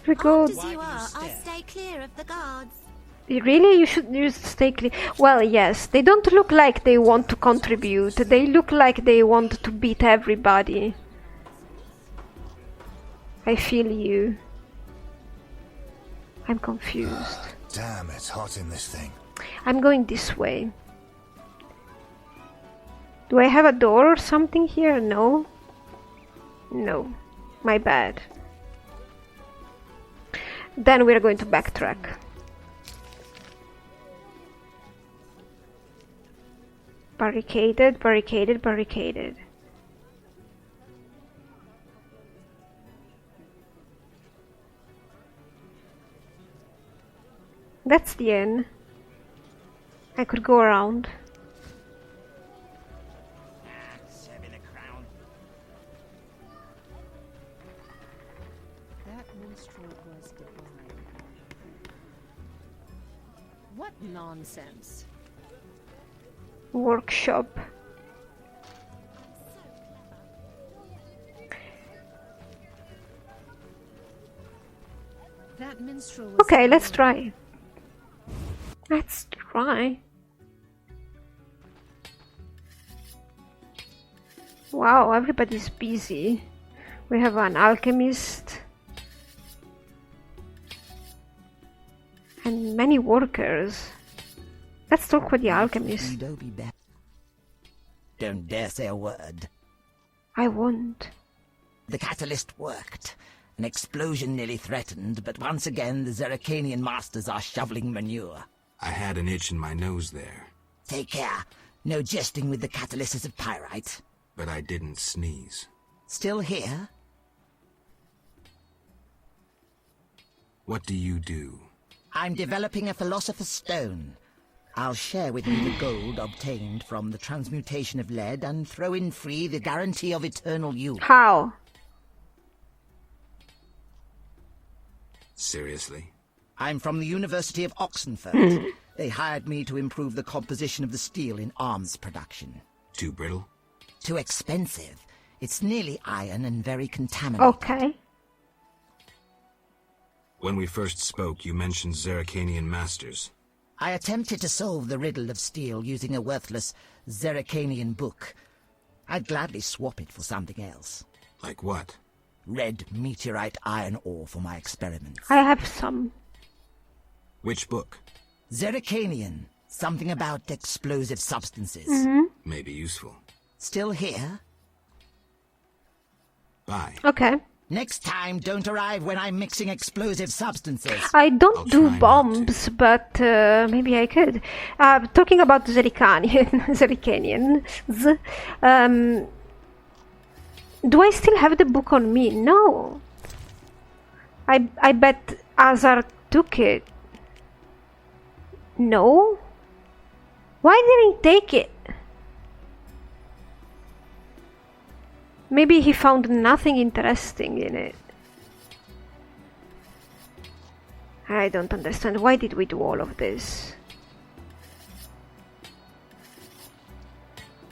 should we go? As you are, I stay clear of the guards. Really? You should stay clear. Well, yes. They don't look like they want to contribute. They look like they want to beat everybody. I feel you. I'm confused. Damn, it's hot in this thing. I'm going this way. Do I have a door or something here? No. No. My bad. Then we're going to backtrack. Barricaded, barricaded, barricaded. That's the inn. I could go around. That minstrel was divine. What nonsense. Workshop. That minstrel was Okay, let's try. Let's try. Wow, everybody's busy. We have an alchemist. And many workers. Let's talk with the alchemist. Don't dare say a word. I won't. The catalyst worked. An explosion nearly threatened, but once again the Zeracanian masters are shoveling manure. I had an itch in my nose there. Take care. No jesting with the catalysis of pyrite. But I didn't sneeze. Still here? What do you do? I'm developing a philosopher's stone. I'll share with you the gold obtained from the transmutation of lead and throw in free the guarantee of eternal youth. How? Seriously? I'm from the University of Oxenford. They hired me to improve the composition of the steel in arms production. Too brittle? Too expensive. It's nearly iron and very contaminated. Okay. When we first spoke, you mentioned Zeracanian masters. I attempted to solve the riddle of steel using a worthless Zeracanian book. I'd gladly swap it for something else. Like what? Red meteorite iron ore for my experiments. I have some. Which book? Zeracanian. Something about explosive substances. May be useful. Still here? Bye. Okay. Next time, don't arrive when I'm mixing explosive substances. I don't I'll do try bombs, but maybe I could. Talking about Zeracanians, do I still have the book on me? No. I bet Azar took it. No? Why didn't he take it? Maybe he found nothing interesting in it. I don't understand. Why did we do all of this?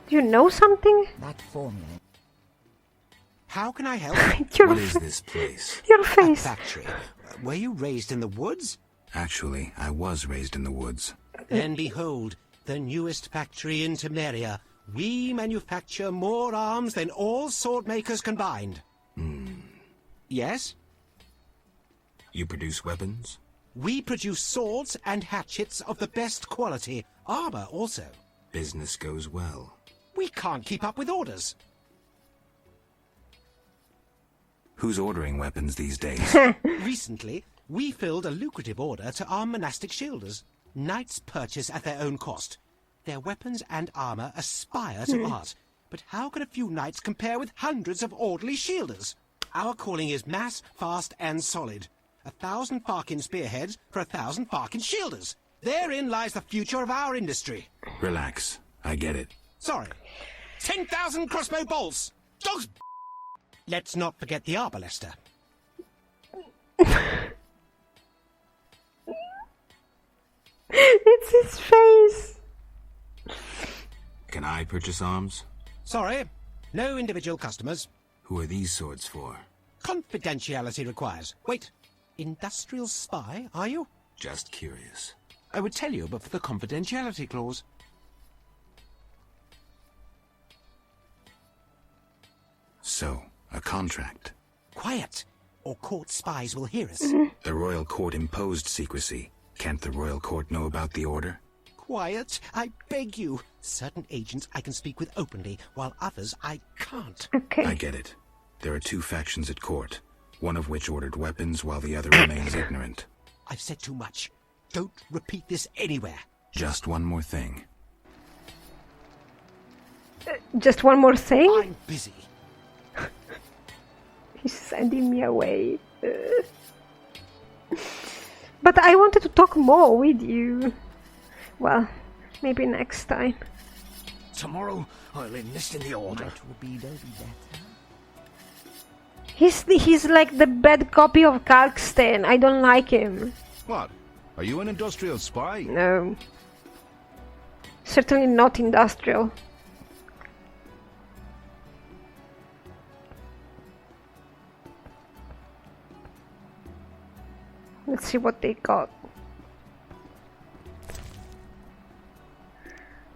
Do you know something? That formula. How can I help? What is this place? Your A face. factory. Were you raised in the woods? Actually, I was raised in the woods. Then behold, the newest factory in Temeria. We manufacture more arms than all sword makers combined. Yes? You produce weapons? We produce swords and hatchets of the best quality. Armor also. Business goes well. We can't keep up with orders. Who's ordering weapons these days? Recently, we filled a lucrative order to arm monastic shielders. Knights purchase at their own cost. Their weapons and armor aspire to art. But how can a few knights compare with hundreds of orderly shielders? Our calling is mass, fast, and solid. 1,000 Farkin spearheads for 1,000 Farkin shielders. Therein lies the future of our industry. Relax. I get it. Sorry. 10,000 crossbow bolts. Dogs. Let's not forget the arbalester. It's his face. Can I purchase arms? Sorry. No individual customers. Who are these swords for? Confidentiality requires. Wait. Industrial spy, are you? Just curious. I would tell you, but for the confidentiality clause. So, a contract. Quiet, or court spies will hear us. The royal court imposed secrecy. Can't the royal court know about the order? Quiet, I beg you. Certain agents I can speak with openly, while others I can't. Okay. I get it. There are two factions at court, one of which ordered weapons while the other remains ignorant. I've said too much. Don't repeat this anywhere. Just one more thing. Just one more thing? I'm busy. He's sending me away. But I wanted to talk more with you. Well, maybe next time. Tomorrow, I'll enlist in the order. Might be better. He's like the bad copy of Kalkstein. I don't like him. What? Are you an industrial spy? No. Certainly not industrial. Let's see what they got.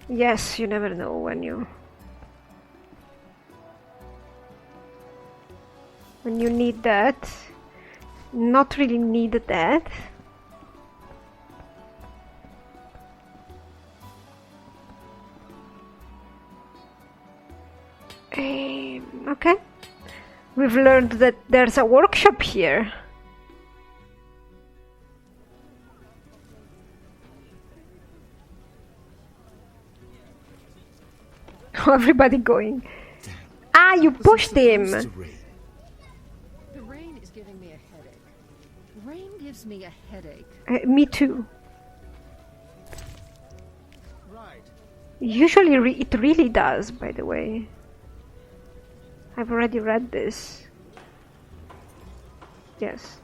Yes, you never know when you need that. Not really need that. Okay. We've learned that there's a workshop here. Everybody going. Ah, you pushed him! The rain is giving me a headache. Rain gives me a headache. Me too. Right. Usually it really does, by the way. I've already read this. Yes.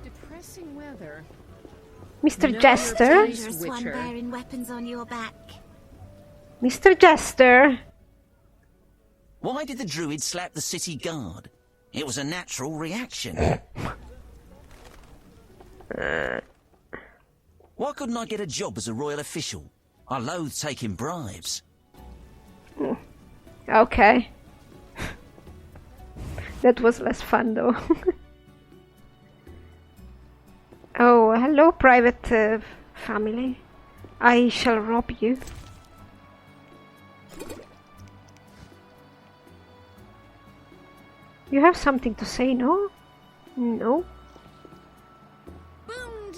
Depressing weather. Mr. No, Jester? you're Dangerous one Witcher. bearing weapons on your back. Mr. Jester? Why did the druid slap the city guard? It was a natural reaction. Why couldn't I get a job as a royal official? I loathe taking bribes. Okay. That was less fun though. Oh, hello, private family. I shall rob you. You have something to say, no? No? Boom,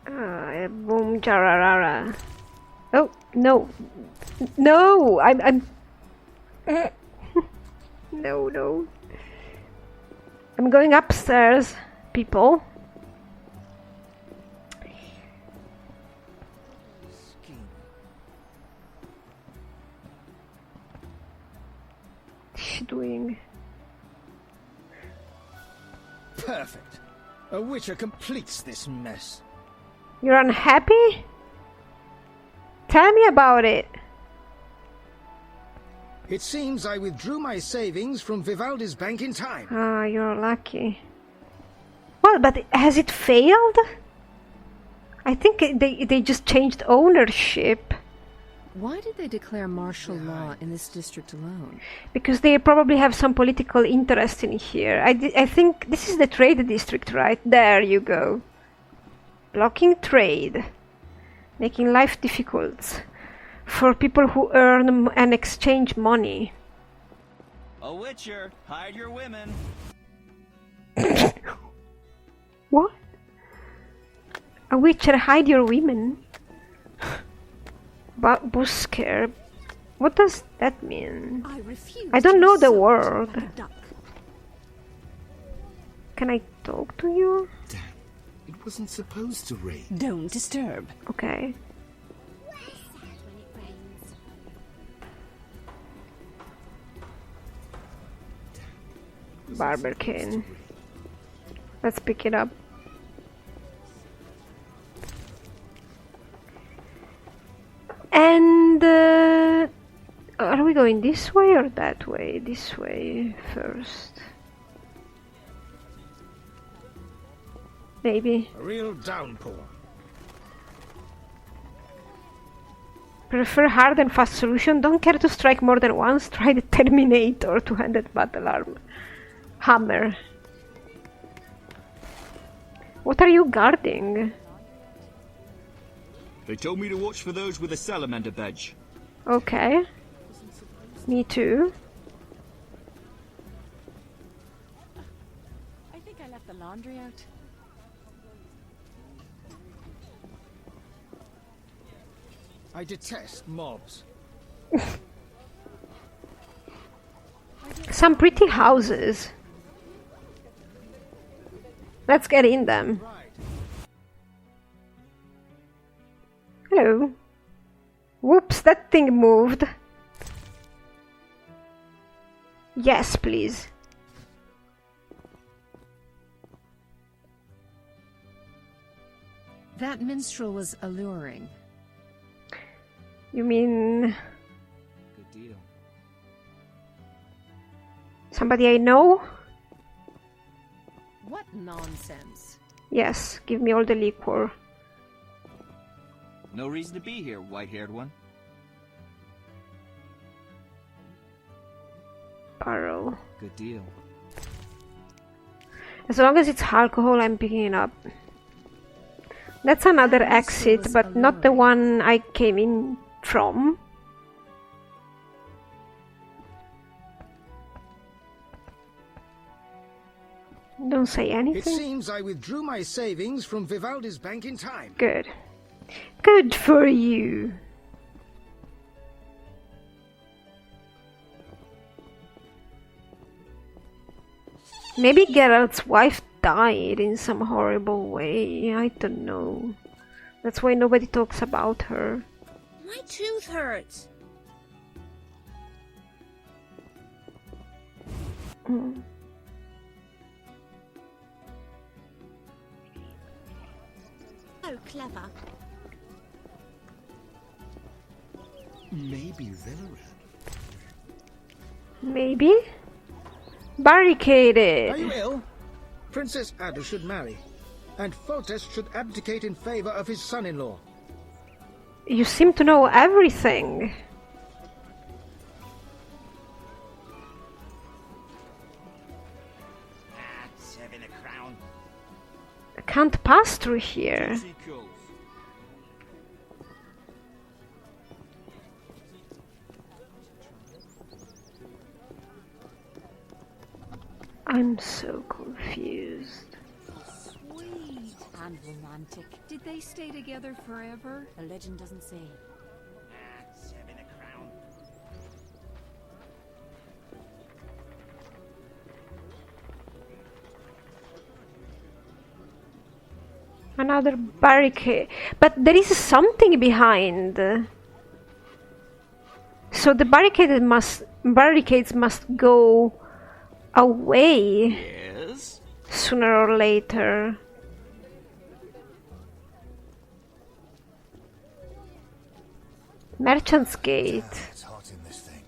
jararara. Boom, jararara. Oh, no. No! I'm... No. I'm going upstairs, people. What's she doing? Perfect. A witcher completes this mess. You're unhappy? Tell me about it. It seems I withdrew my savings from Vivaldi's bank in time. Ah, you're lucky. Well, but has it failed? I think they just changed ownership. Why did they declare martial law in this district alone? Because they probably have some political interest in here. I think this is the trade district, right? There you go. Blocking trade. Making life difficult for people who earn and exchange money. A witcher, hide your women. What? A witcher, hide your women? Busker. What does that mean? I refuse. I don't to know the insult word. a duck. Can I talk to you? Damn, it wasn't supposed to rain. Don't disturb. Okay. Sad when it rains. Barberkin. Let's pick it up. And are we going this way or that way? This way first. maybe. A real downpour. Prefer hard and fast solution. Don't care to strike more than once. Try the Terminator two-handed battle arm. Hammer. What are you guarding? They told me to watch for those with a salamander badge. Okay. Me too. I think I left the laundry out. I detest mobs. Some pretty houses. Let's get in them. Hello. Whoops, that thing moved. Yes, please. That minstrel was alluring. You mean Good deal. somebody I know? What nonsense. Yes, give me all the liquor. No reason to be here, white-haired one. Barrel. Good deal. As long as it's alcohol, I'm picking it up. That's another exit, but not the one I came in from. Don't say It anything. seems I withdrew my savings from Vivaldi's bank in time. Good. Good for you. Maybe Geralt's wife died in some horrible way. I don't know. That's why nobody talks about her. My tooth hurts. Mm. So clever. Maybe Leuvaarden. Maybe? Barricaded. Are you ill? Princess Ada should marry, and Foltest should abdicate in favor of his son-in-law. You seem to know everything. Serving a crown. I can't pass through here. I'm so confused. Sweet and romantic. Did they stay together forever? The legend doesn't say. Serving a crown. Another barricade. But there is something behind. So the barricades must go away Yes? sooner or later. Merchant's Gate. It's hot in this thing.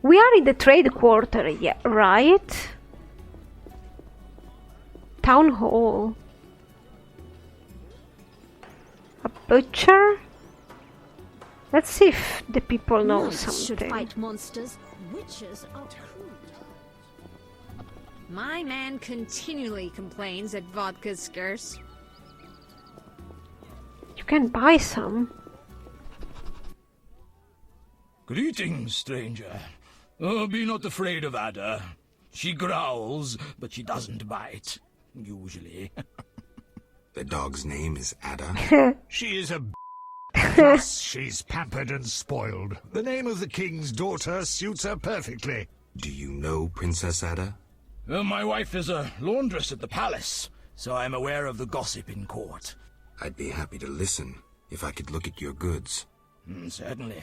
We are in the trade quarter, yeah, right? Town hall. A butcher? Let's see if the people know Knights should something. fight monsters. Witches are cruel. My man continually complains that vodka's scarce. You can buy some. Greetings, stranger. Oh, be not afraid of Ada. She growls, but she doesn't bite. Usually. The dog's name is Ada. She is a plus she's pampered and spoiled. The name of the king's daughter suits her perfectly. Do you know Princess Ada? My wife is a laundress at the palace, so I'm aware of the gossip in court. I'd be happy to listen, if I could look at your goods. Certainly.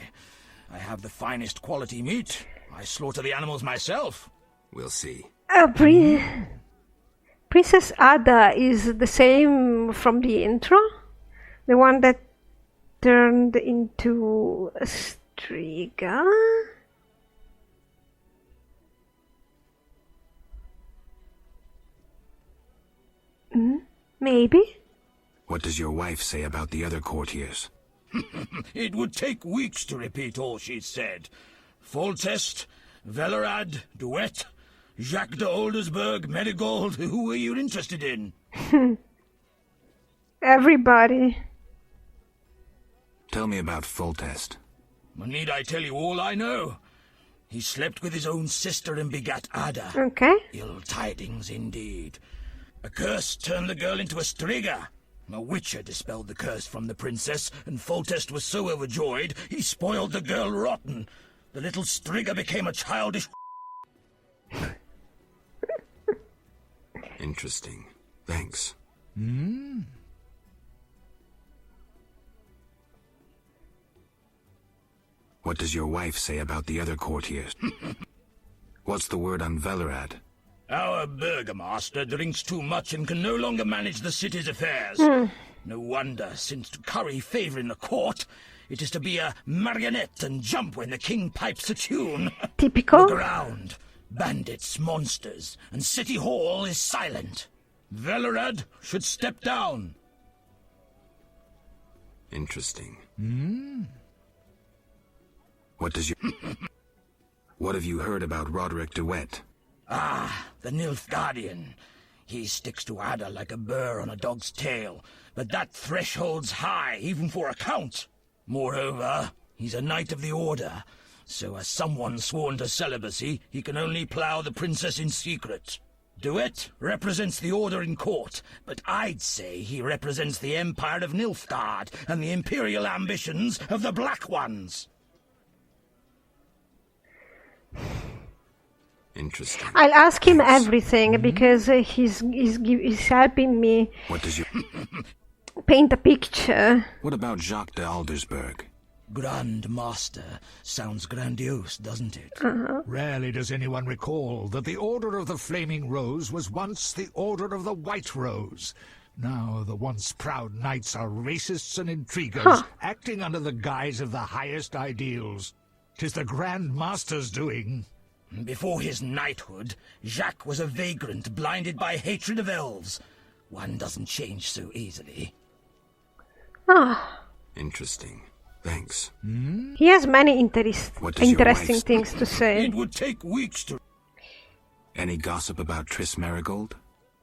I have the finest quality meat. I slaughter the animals myself. We'll see. Princess Ada is the same from the intro? The one that turned into a Striga? Maybe. What does your wife say about the other courtiers? It would take weeks to repeat all she said. Foltest, Velerad, Duet, Jacques de Oldersburg, Marigold. Who are you interested in? Everybody. Tell me about Foltest. Need I tell you all I know? He slept with his own sister and begat Ada. Okay. Ill tidings indeed. A curse turned the girl into a striga. A witcher dispelled the curse from the princess, and Foltest was so overjoyed he spoiled the girl rotten. The little striga became a childish... Interesting. Thanks. What does your wife say about the other courtiers? What's the word on Velerad? Our burgomaster drinks too much and can no longer manage the city's affairs. No wonder, since to curry favour in the court, it is to be a marionette and jump when the king pipes a tune. Typical. Look around. Bandits, monsters, and City Hall is silent. Velerad should step down. Interesting. What does your... What have you heard about Roderick DeWitt? Ah, the Nilfgaardian. He sticks to Ada like a burr on a dog's tail, but that threshold's high, even for a count. Moreover, he's a knight of the order, so as someone sworn to celibacy, he can only plough the princess in secret. DeWitt represents the order in court, but I'd say he represents the empire of Nilfgaard and the imperial ambitions of the Black Ones. Interesting. I'll ask him everything because he's helping me What does your... paint a picture. What about Jacques de Aldersburg? Grand Master sounds grandiose, doesn't it? Rarely does anyone recall that the Order of the Flaming Rose was once the Order of the White Rose. Now the once proud knights are racists and intriguers, acting under the guise of the highest ideals. 'Tis the Grand Master's doing. Before his knighthood, Jacques was a vagrant blinded by hatred of elves. One doesn't change so easily. Interesting. Thanks. He has many What does your interesting wife things to say. It would take weeks to... Any gossip about Triss Marigold?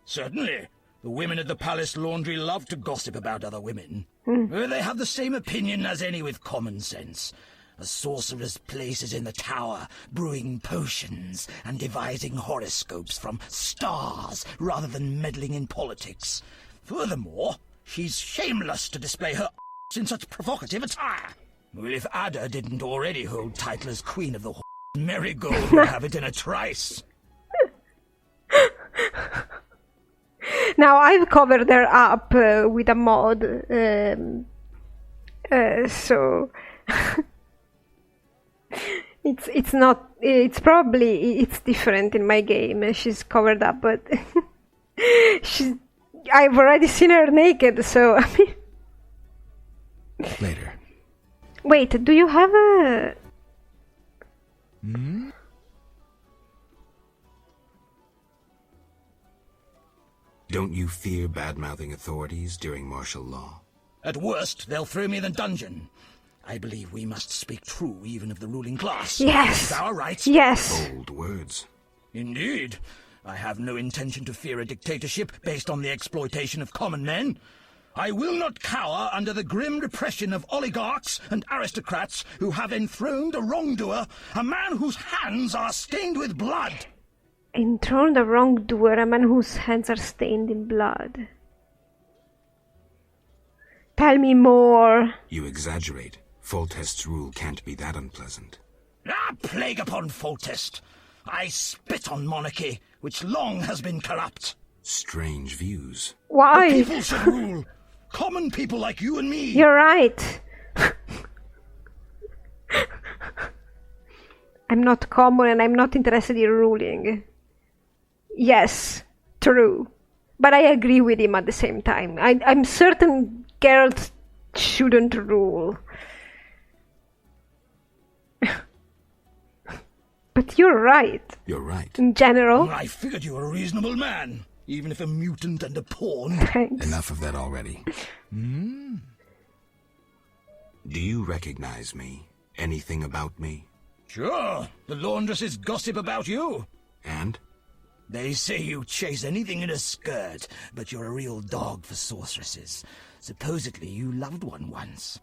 Certainly. The women at the palace laundry love to gossip about other women. They have the same opinion as any with common sense. A sorcerer's place is in the tower, brewing potions and devising horoscopes from stars rather than meddling in politics. Furthermore, she's shameless to display her in such provocative attire. Well, if Ada didn't already hold title as Queen of the Marigold would have it in a trice. Now I've covered her up with a mod, so it's probably different in my game. She's covered up, but I've already seen her naked, so I mean. Later. Wait, do you have a... Don't you fear bad-mouthing authorities during martial law? At worst, they'll throw me in the dungeon. I believe we must speak true even of the ruling class. Yes. It's our right. Yes. Bold words. Indeed. I have no intention to fear a dictatorship based on the exploitation of common men. I will not cower under the grim repression of oligarchs and aristocrats who have enthroned a wrongdoer, a man whose hands are stained with blood. Enthroned a wrongdoer, a man whose hands are stained in blood. Tell me more. You exaggerate. Foltest's rule can't be that unpleasant. Ah, plague upon Foltest! I spit on monarchy, which long has been corrupt. Strange views. Why? The people should rule. Common people like you and me. You're right. I'm not common and I'm not interested in ruling. Yes, true. But I agree with him at the same time. I'm certain Geralt shouldn't rule. But you're right. You're right. In general. I figured you were a reasonable man. even if a mutant and a pawn. Thanks. Enough of that already. Hmm? Do you recognize me? Anything about me? Sure. The laundresses gossip about you. And? They say you chase anything in a skirt, but you're a real dog for sorceresses. Supposedly you loved one once.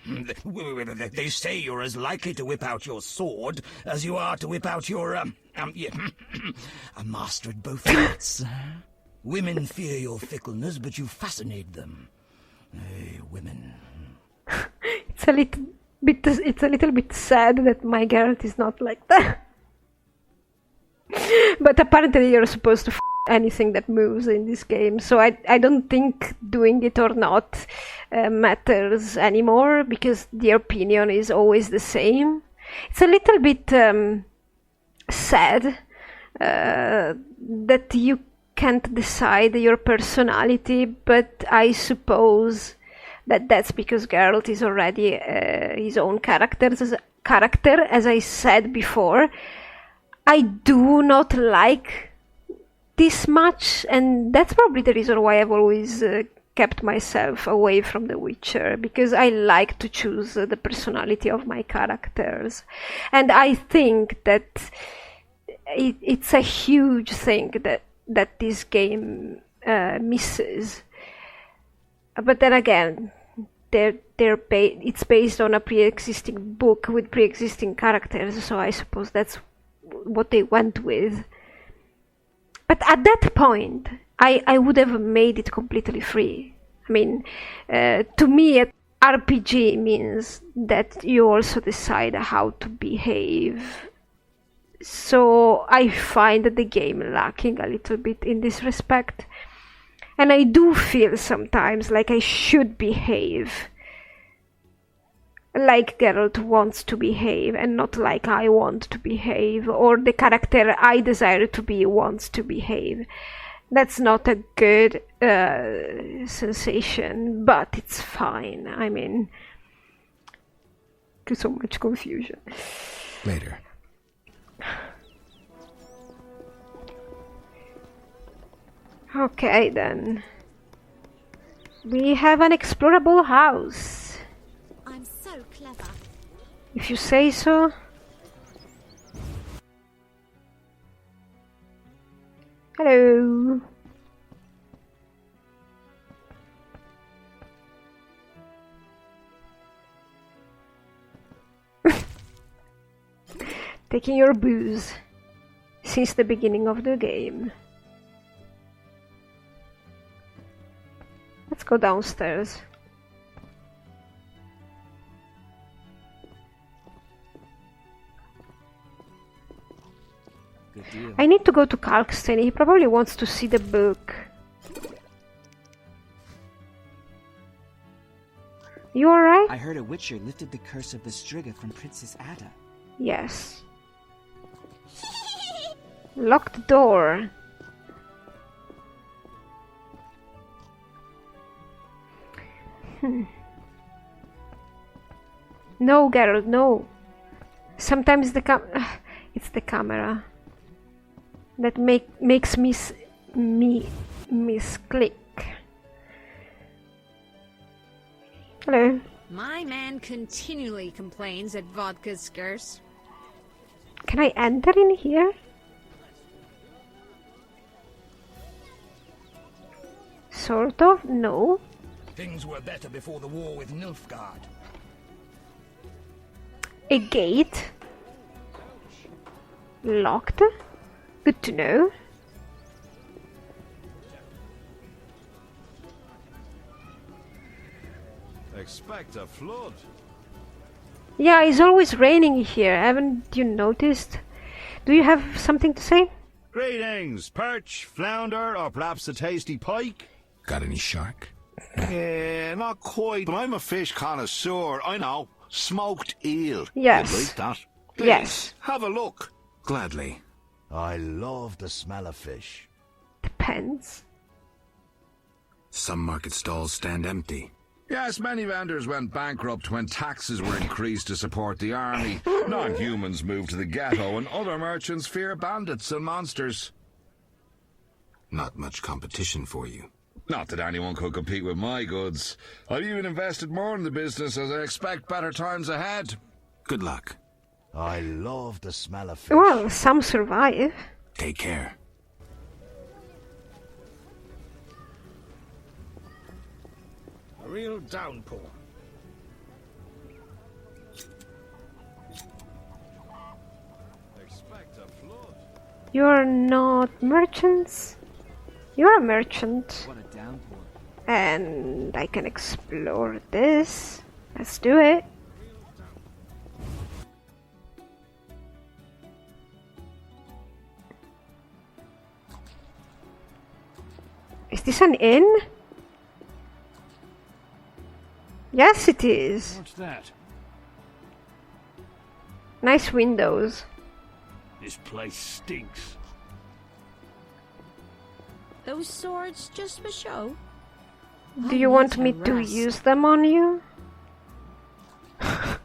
They say you're as likely to whip out your sword as you are to whip out your, a master at both arts. Women fear your fickleness, but you fascinate them. Women. It's a little bit sad that my Geralt is not like that. But apparently you're supposed to anything that moves in this game, so I don't think doing it or not matters anymore, because the opinion is always the same. It's a little bit sad that you can't decide your personality, but I suppose that's because Geralt is already his own character, as I said before. I do not like this much, and that's probably the reason why I've always kept myself away from The Witcher, because I like to choose the personality of my characters. And I think that it's a huge thing that this game misses. But then again, it's based on a pre-existing book with pre-existing characters, so I suppose that's what they went with. But at that point, I would have made it completely free. I mean, to me, RPG means that you also decide how to behave. So I find the game lacking a little bit in this respect. And I do feel sometimes like I should behave like Geralt wants to behave, and not like I want to behave, or the character I desire to be wants to behave. That's not a good sensation, but it's fine. I mean, too so much confusion. Later. Okay, then. We have an explorable house. I'm so clever. If you say so. Hello. Taking your booze since the beginning of the game. Let's go downstairs. Good deal. I need to go to Kalkstein. He probably wants to see the book. You alright? I heard a witcher lifted the curse of the Striga from Princess Ada. Yes. Lock the door. No, Geralt, no. Sometimes it's the camera that makes me misclick. Hello. My man continually complains that vodka's scarce. Can I enter in here? Sort of, no. Things were better before the war with Nilfgaard. A gate? Locked? Good to know. Expect a flood. Yeah, it's always raining here, haven't you noticed? Do you have something to say? Greetings, perch, flounder, or perhaps a tasty pike? Got any shark? Yeah, not quite, but I'm a fish connoisseur, I know. Smoked eel. Yes. You'd like that? Please, yes. Have a look. Gladly. I love the smell of fish. Depends. Some market stalls stand empty. Yes, many vendors went bankrupt when taxes were increased to support the army. Non-humans moved to the ghetto, and other merchants fear bandits and monsters. Not much competition for you. Not that anyone could compete with my goods. I've even invested more in the business as I expect better times ahead. Good luck. I love the smell of fish. Well, some survive. Take care. A real downpour. Expect a flood. You're not merchants? You're a merchant. What a downpour. And I can explore this. Let's do it. Is this an inn? Yes, it is. What's that? Nice windows. This place stinks. Those swords just for show? Do you want me to use them on you? Interesting.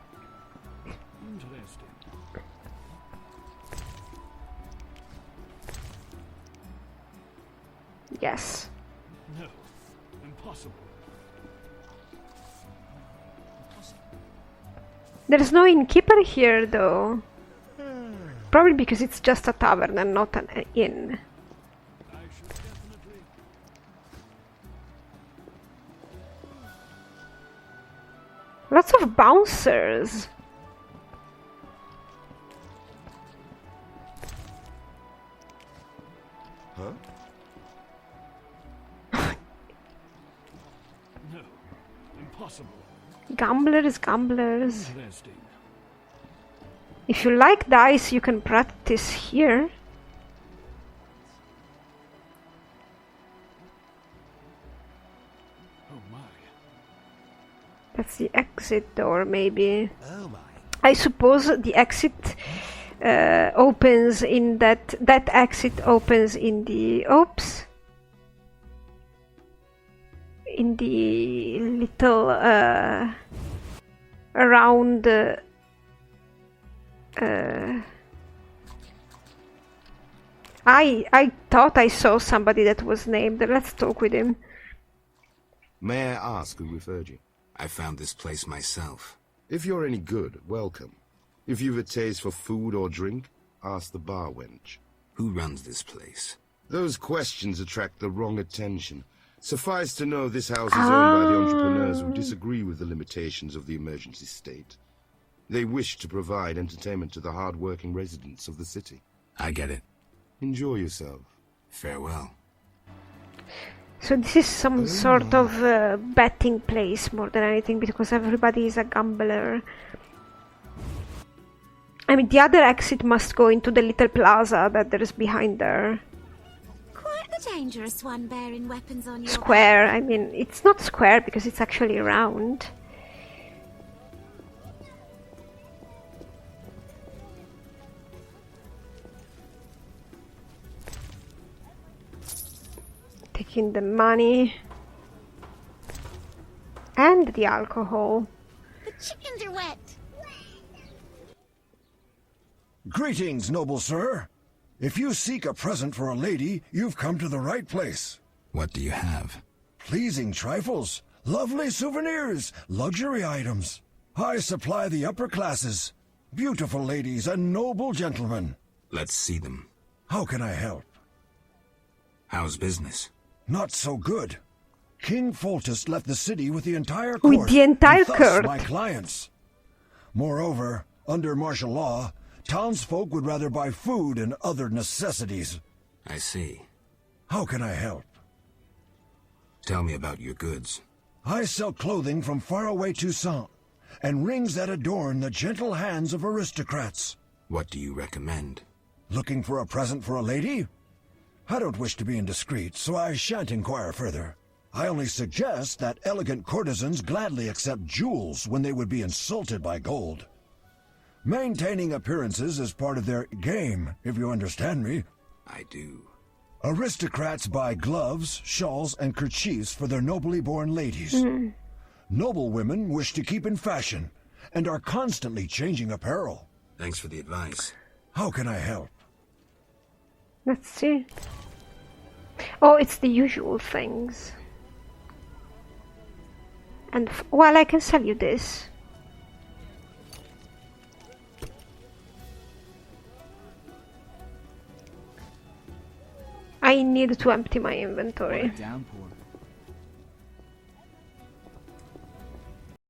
Yes. No, impossible. There's no innkeeper here, though. Probably because it's just a tavern and not an inn. Lots of bouncers. Huh? No, impossible. Gamblers. If you like dice, you can practice here. Oh my. That's the exit door, maybe. Oh my. I suppose the exit opens in that exit opens in the in the little around I thought I saw somebody that was named. Let's talk with him. May I ask who referred you? I found this place myself. If you're any good, welcome. If you've a taste for food or drink, ask the bar wench. Who runs this place? Those questions attract the wrong attention. Suffice to know this house is owned by the entrepreneurs who disagree with the limitations of the emergency state. They wish to provide entertainment to the hard-working residents of the city. I get it. Enjoy yourself. Farewell. So this is some sort of betting place more than anything, because everybody is a gambler. I mean, the other exit must go into the little plaza that there is behind there. Quite the dangerous one, bearing weapons on your Square. I mean, it's not square because it's actually round. Taking the money and the alcohol. The chickens are wet. Greetings, noble sir. If you seek a present for a lady, you've come to the right place. What do you have? Pleasing trifles, lovely souvenirs, luxury items. I supply the upper classes. Beautiful ladies and noble gentlemen. Let's see them. How can I help? How's business? Not so good. King Foltest left the city with the entire court. With the entire and thus court? my clients. Moreover, under martial law, townsfolk would rather buy food and other necessities. I see. How can I help? Tell me about your goods. I sell clothing from faraway Toussaint, and rings that adorn the gentle hands of aristocrats. What do you recommend? Looking for a present for a lady? I don't wish to be indiscreet, so I shan't inquire further. I only suggest that elegant courtesans gladly accept jewels when they would be insulted by gold. Maintaining appearances is part of their game, if you understand me. I do. Aristocrats buy gloves, shawls, and kerchiefs for their nobly born ladies. Noble women wish to keep in fashion, and are constantly changing apparel. Thanks for the advice. How can I help? Let's see. Oh, it's the usual things. And well, I can sell you this. I need to empty my inventory. Downpour.